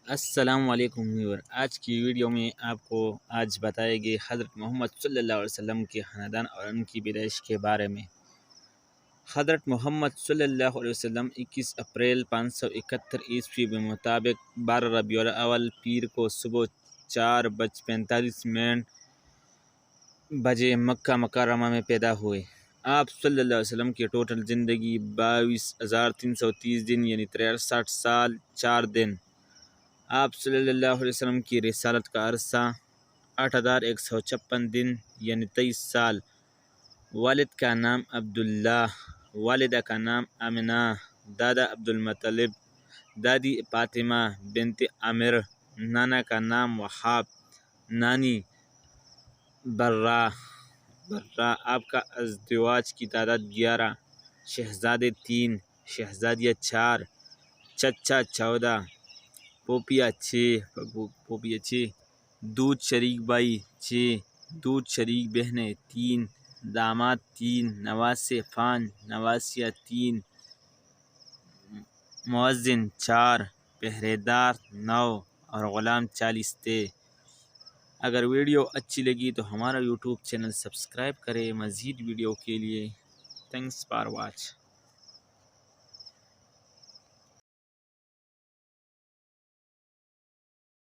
السلام علیکم ویور، آج کی ویڈیو میں آپ کو بتائے گے حضرت محمد صلی اللہ علیہ وسلم کے خاندان اور ان کی پیدائش کے بارے میں۔ حضرت محمد صلی اللہ علیہ وسلم 21 اپریل 571 عیسوی کے مطابق 12 ربیع الاول پیر کو صبح 4:45 بجے مکہ مکرمہ میں پیدا ہوئے۔ آپ صلی اللہ علیہ وسلم کی ٹوٹل زندگی 22,330 دن یعنی 63 سال 4 دن۔ آپ صلی اللہ علیہ وسلم کی رسالت کا عرصہ 8,156 دن یعنی 23 سال۔ والد کا نام عبداللہ، والدہ کا نام آمنہ، دادا عبدالمطلب، دادی فاطمہ بنت عامر، نانا کا نام وہاب، نانی برہ۔ آپ کا ازدواج کی تعداد 11، شہزادے 3، شہزادیاں 4، چچا 14، پھوپھیاں 6، دودھ شریک بھائی 6، دودھ شریک بہنیں 3، داماد 3، نواسے 5، نواسیاں 3، مؤذن 4، پہرے دار 9 اور غلام 40 تھے۔ اگر ویڈیو اچھی لگی تو ہمارا یوٹیوب چینل سبسکرائب کریں مزید ویڈیو کے لیے۔ Thanks for watch.